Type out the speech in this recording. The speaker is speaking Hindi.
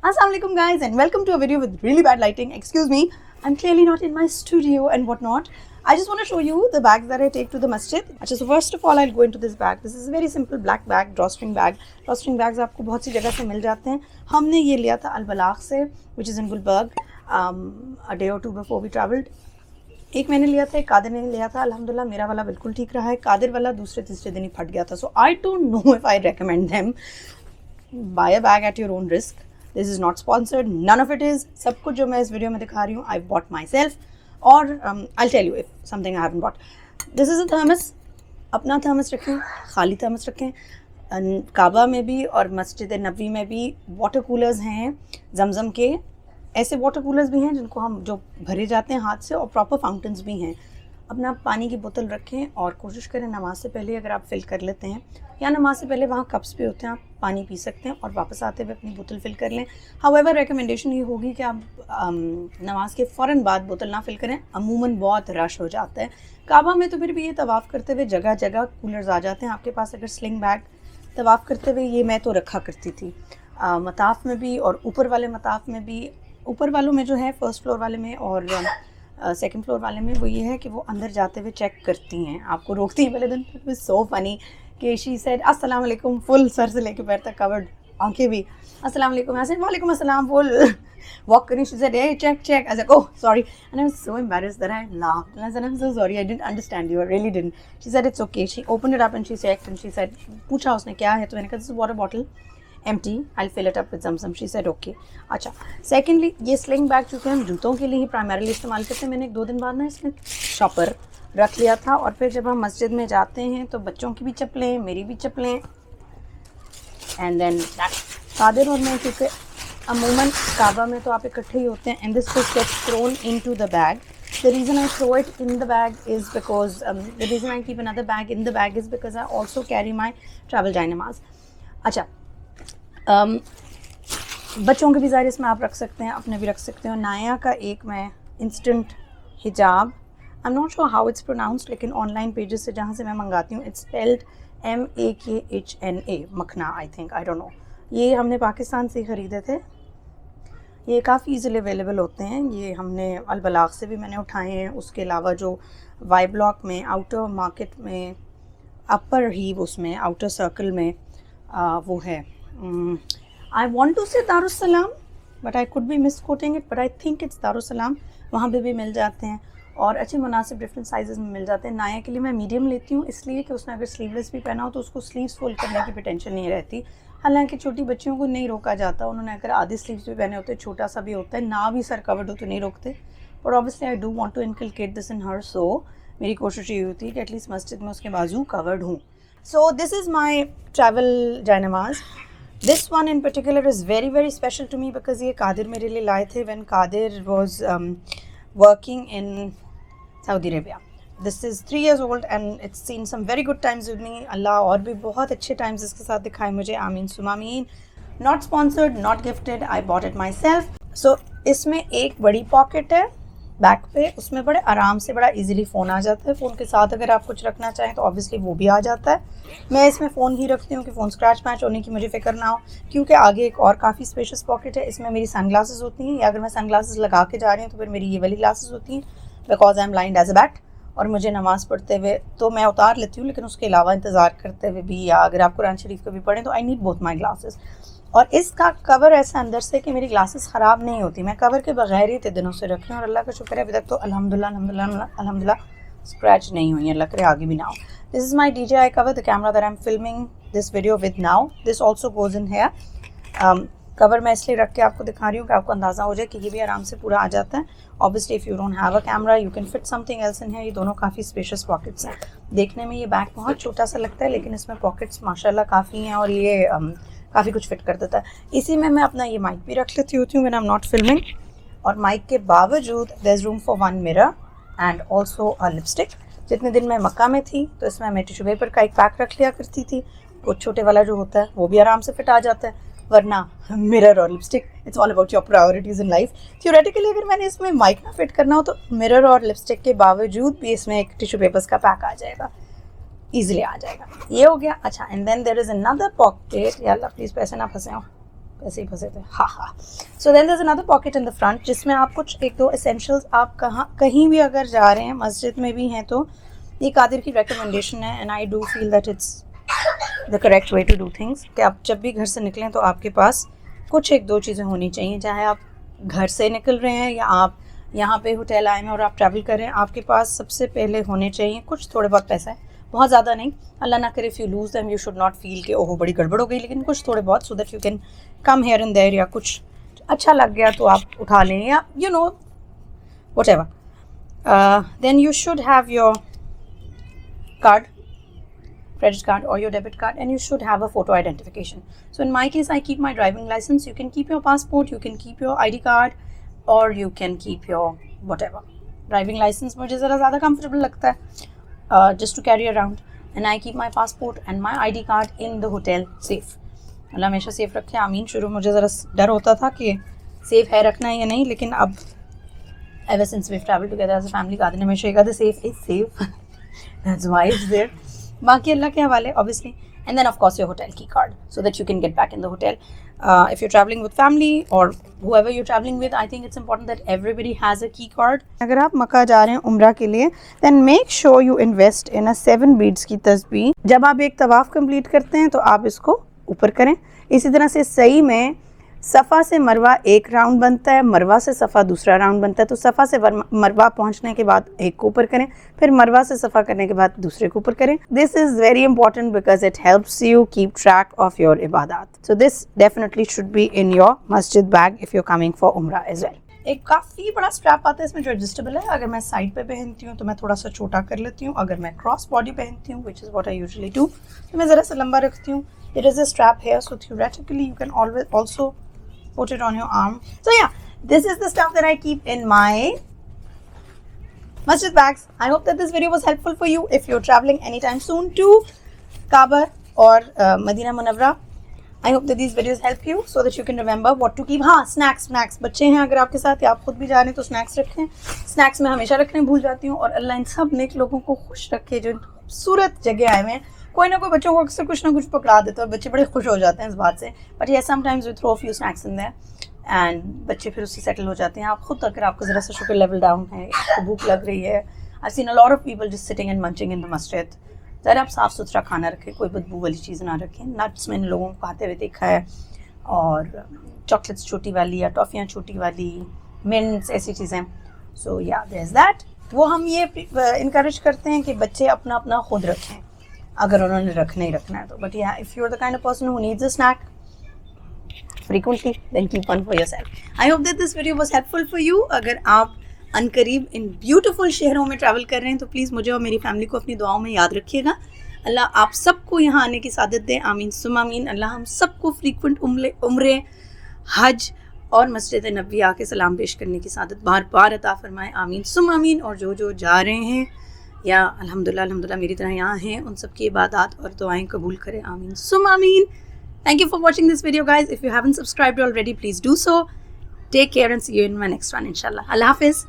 Assalamualaikum guys and welcome to a video with really bad lighting. Excuse me, I'm clearly not in my studio and whatnot. I just want to show you the bags that I take to the masjid. अच्छा, so first of all I'll go into this bag. This is a very simple black bag, drawstring bag. Drawstring bags आपको बहुत सी जगह से मिल जाते हैं. हमने ये लिया था अल-बलाग से, which is in Gulberg, a day or two before we traveled. एक मैंने लिया था, एक कादिर ने लिया था. अल्हम्दुलिल्लाह मेरा वाला बिल्कुल ठीक रहा है. कादिर वाला दूसरे तीसरे दिन ही फट गया था. So I don't know if I recommend them. Buy a bag at your own risk. This is not sponsored. None of it is. सब कुछ जो मैं इस वीडियो में दिखा रही हूँ I've bought myself. और I'll tell you if something I haven't bought. This is a thermos. अपना थर्मस रखें, खाली थर्मस रखें. काबा में भी और मस्जिद नबी में भी वाटर कूलर्स हैं जमज़म के. ऐसे वाटर कूलर्स भी हैं जिनको हम जो भरे जाते हैं हाथ से, और प्रॉपर फाउंटेन्स भी हैं. अपना पानी की बोतल रखें और कोशिश करें नमाज से पहले अगर आप फ़िल कर लेते हैं, या नमाज से पहले वहाँ कप्स भी होते हैं, आप पानी पी सकते हैं और वापस आते हुए अपनी बोतल फ़िल कर लें. हाउएवर रिकमेंडेशन ये होगी कि आप नमाज के फ़ौरन बाद बोतल ना फ़िल करें. अमूमन बहुत रश हो जाता है. काबा में तो फिर भी ये तवाफ़ करते हुए जगह जगह कूलर्स आ जाते हैं आपके पास. अगर स्लिंग बैग तवाफ़ करते हुए ये मैं तो रखा करती थी. मताफ़ में भी और ऊपर वाले मताफ़ में भी. ऊपर वालों में जो है फर्स्ट फ्लोर वाले में और सेकंड फ्लोर वाले में वो ये है कि वो अंदर जाते हुए चेक करती हैं, आपको रोकती हैं. पहले दिन इट वाज सो फनी कि शी सेड अस्सलाम वालेकुम, फुल सर से लेके पैर तक कवर्ड, आंखें भी. अस्सलाम वालेकुम, आई सेड वालेकुम अस्सलाम, फुल walk करी. She said, hey, check. I was like, oh, sorry. And I was so embarrassed that I laughed. And I said, I'm so sorry, I didn't understand you. I really didn't. She said, it's okay. She opened it up and she checked and she said, पूछा उसने क्या है, तो मैंने कहा, this is water bottle. Empty. I'll fill it up with Zamzam. She said, okay. अच्छा. Secondly, ये sling bag चूँकि हम जूतों के लिए ही प्राइमरीली इस्तेमाल करते हैं, मैंने 1-2 दिन बाद ना इसमें शॉपर रख लिया था. और फिर जब हम मस्जिद में जाते हैं तो बच्चों की भी चप्पलें, मेरी भी चप्पलें, एंड देन कादिर और मैं, क्योंकि अमूमन काबा में तो आप इकट्ठे ही होते हैं, and this just gets thrown into the bag. The reason I throw it in the bag is because the reason I keep another bag in the bag is because I also carry my travel jainamaz. अच्छा, बच्चों के भी ज़ाहिर इसमें आप रख सकते हैं, अपने भी रख सकते हैं. नाया का एक मैं इंस्टेंट हिजाब, आई am not sure how it's pronounced, लेकिन ऑनलाइन पेजेस से जहाँ से मैं मंगाती हूँ इट्स स्पेल्ड MAKHNA, मखना, I think, I don't know. ये हमने पाकिस्तान से ख़रीदे थे. ये काफ़ी ईज़िली अवेलेबल होते हैं. ये हमने अल-बलाग से भी मैंने उठाए हैं. उसके अलावा जो वाई ब्लॉक में, आउटर मार्केट में, अपर हीव, उसमें आउटर सर्कल में वो है. I want to say Darussalam, but I could be misquoting it, but I think it's Darussalam. वहाँ पे भी मिल जाते हैं और अच्छे मुनासिब डिफरेंट साइज़ में मिल जाते हैं. नाया के लिए मैं मीडियम लेती हूँ, इसलिए कि उसने अगर स्लीवलेस भी पहना हो तो उसको स्लीव्स फोल्ड करने की भी टेंशन नहीं रहती. हालांकि छोटी बच्चियों को नहीं रोका जाता, उन्होंने अगर आधी स्लीव्स भी पहने होते, छोटा सा भी होता है, ना भी सर कवर्ड हो तो नहीं रोकते. और obviously I do want to inculcate this in her, so मेरी कोशिश ये होती है कि एटलीस्ट मस्जिद में उसके बाजू कवर्ड हूँ. So this is my travel जायनमाज़. This one in particular is very very special to me because ये कादिर मेरे लिए लाए थे when Qadir was working in Saudi Arabia. This is 3 years old and it's seen some very good times with me. अल्लाह और भी बहुत अच्छे times इसके साथ दिखाए मुझे. आमीन सुमा आमीन. Not sponsored, not gifted. I bought it myself. So इसमें एक बड़ी पॉकेट है बैक पे, उसमें बड़े आराम से बड़ा इजीली फ़ोन आ जाता है. फ़ोन के साथ अगर आप कुछ रखना चाहें तो ऑब्वियसली वो भी आ जाता है. मैं इसमें फ़ोन ही रखती हूँ कि फ़ोन स्क्रैच मैच होने की मुझे फ़िक्र ना हो, क्योंकि आगे एक और काफ़ी स्पेशियस पॉकेट है. इसमें मेरी सन ग्लासेस होती हैं, या अगर मैं सन ग्लासेस लगा के जा रही हूँ तो फिर मेरी ये वाली ग्लासेस होती हैं, because I am blind as a bat. और मुझे नमाज़ पढ़ते हुए तो मैं उतार लेती हूँ, लेकिन उसके अलावा इंतज़ार करते हुए भी, या अगर आप कुरान शरीफ कभी पढ़ें तो I need both my glasses. और इसका कवर ऐसा अंदर से कि मेरी ग्लासेस ख़राब नहीं होती. मैं कवर के बगैर ही इतने दिनों से रखी हूँ और अल्लाह का शुक्र है अभी तक तो अल्हम्दुलिल्लाह स्क्रैच नहीं हुई. अल्लाह करे आगे भी ना हो. This is my DJI cover, the camera that I am filming this video with now. This also goes in here. Cover मैं इसलिए रख के आपको दिखा रही हूँ कि आपको अंदाज़ा हो जाए कि ये भी आराम से पूरा आ जाता है. Obviously if you don't have a camera you can fit something else in है. ये दोनों काफ़ी स्पेशियस पॉकेट्स हैं. देखने में ये बैग बहुत छोटा सा लगता है, लेकिन इसमें पॉकेट्स माशाल्लाह काफ़ी हैं और ये काफ़ी कुछ फिट कर देता है. इसी में मैं अपना ये माइक भी रख लेती होती हूँ when I am not filming. और माइक के बावजूद there is room for 1 mirror and also a lipstick. जितने दिन मैं मक्का में थी तो इसमें मैं टिश्यू पेपर का एक पैक रख लिया करती थी. वो छोटे वाला जो होता है वो भी आराम से फिट आ जाता है. वरना मिरर और lipstick, it's all about your priorities in life. Theoretically अगर मैंने इसमें माइक ना फिट करना हो तो मिरर और लिपस्टिक के बावजूद भी इसमें एक टिश्यू पेपर्स का पैक आ जाएगा, ईजिली आ जाएगा. ये हो गया. अच्छा, and then there is another pocket. या अल्लाह प्लीज़ पैसे ना फंसे हो. ऐसे ही फंसे थे, हाँ हाँ। So then there is another pocket in the front जिसमें आप कुछ एक दो एसेंशियल्स, आप कहीं भी अगर जा रहे हैं, मस्जिद में भी हैं, तो ये कादिर की रिकमेंडेशन है and I do feel that it's the correct way to do things, कि आप जब भी घर से निकलें तो आपके पास कुछ एक दो चीज़ें होनी चाहिए। चाहे आप घर से निकल रहे हैं या आप यहाँ पे होटल आए हैं और आप ट्रैवल कर रहे हैं, आपके पास सबसे पहले होने चाहिए कुछ थोड़े बहुत पैसा है, बहुत ज़्यादा नहीं, अल्लाह ना करे if you lose them you should not feel कि ओहो बड़ी गड़बड़ हो गई, लेकिन कुछ थोड़े बहुत, so that you can come here and there, या कुछ अच्छा लग गया तो आप उठा लें, या you know whatever. Then you should have your card, credit card or your debit card, and you should have a photo identification. So in my case, I keep my driving license. You can keep your passport, you can keep your ID card, or you can keep your whatever. Driving license मुझे ज़रा ज़्यादा comfortable लगता है just to carry around, and I keep my passport and my ID card in the hotel safe. अल्लाह हमेशा सेफ रखे, आमीन। शुरू मुझे ज़रा डर होता था कि सेफ है रखना या नहीं, लेकिन अब ever since we've traveled together as a family, Qadir ने हमेशा ये कहा safe is safe. That's why it's there. बाकी अल्लाह के हवाले obviously, and then of course your hotel key card so that you can get back in the hotel. If you're traveling with family or whoever you're traveling with, I think it's important that everybody has a key card. अगर आप मक्का जा रहे हैं उम्रा के लिए, then make sure you invest in a 7 beads की तस्बीह। जब आप एक तवाफ़ कंप्लीट करते हैं तो आप इसको ऊपर करें। इसी तरह से सही में सफ़ा से मरवा एक राउंड बनता है, मरवा से सफ़ा दूसरा राउंड बनता है, तो सफ़ा से मरवा पहुंचने के बाद एक को ऊपर करें, फिर मरवा से सफ़ा करने के बाद दूसरे को ऊपर करें। This is very important because it helps you keep track of your इबादत। So this definitely should be in your मस्जिद bag if you coming for उम्रा एज वेल। एक काफ़ी बड़ा स्ट्रैप आता है इसमें जो एडजस्टेबल है। अगर मैं साइड पे पहनती हूँ तो मैं थोड़ा सा छोटा कर लेती हूँ, अगर मैं क्रॉस बॉडी पहनती हूँ which is what I usually do, तो मैं ज़रा सा लंबा रखती हूँ। It is a strap here, so theoretically you can always also put it on your arm. So yeah, this is the stuff that I keep in my masjid bags. I hope that this video was helpful for you if you're traveling anytime soon to Kaaba or Madina Munawwara. I hope that these videos help you so that you can remember what to keep. हाँ, snacks बच्चे हैं अगर आपके साथ या आप खुद भी जा रहे हैं तो snacks रखें। snacks मैं हमेशा रखने भूल जाती हूँ, और अल्लाह इन सब नेक लोगों को खुश रखे जो खूबसूरत जगह आए हुए हैं। कोई ना कोई बच्चों को अक्सर कुछ ना कुछ पकड़ा देता है और बच्चे बड़े खुश हो जाते हैं इस बात से। बट ये sometimes we throw few snacks in there and बच्चे फिर उससे सेटल हो जाते हैं। आप खुद अगर आपका ज़रा सा शुगर लेवल डाउन है, आपको भूख लग रही है, I seen a lot of people just sitting and munching in the मस्जिद, ज़रा आप साफ़ सुथरा खाना रखें, कोई बदबू वाली चीज़ ना रखें। नट्स मैंने लोगों को खाते हुए देखा है, और चॉकलेट्स छोटी वाली या टॉफ़ियाँ छोटी वाली, मिंट्स, ऐसी चीज़ें। सो या देयर इज़ दैट। वो हम ये इनकरेज करते हैं कि बच्चे अपना अपना खुद रखें अगर उन्होंने रखना ही रखना है तो। बट या if you are the kind of person who needs a snack frequently, then keep one for yourself. I hope that this video was helpful for you. अगर आप अनकरीब इन ब्यूटीफुल शहरों में ट्रैवल कर रहे हैं तो प्लीज़ मुझे और मेरी फैमिली को अपनी दुआओं में याद रखिएगा। अल्लाह आप सबको यहाँ आने की सादत दे, आमीन सुम आमीन। अल्लाह हम सबको फ्रीक्वेंट उम्रे, हज और मस्जिद नबवी आके सलाम पेश करने की सादत बार बार अता फरमाए, आमीन सुम आमीन। और जो जा रहे हैं या अल्हम्दुलिल्लाह मेरी तरह यहाँ हैं, उन सब की इबादत और दुआएं कबूल करें, आमीन सुम आमीन। Thank you for watching this video, guys. If you haven't subscribed already, please do so. Take care and see you in my next one, inshallah. Allah Hafiz.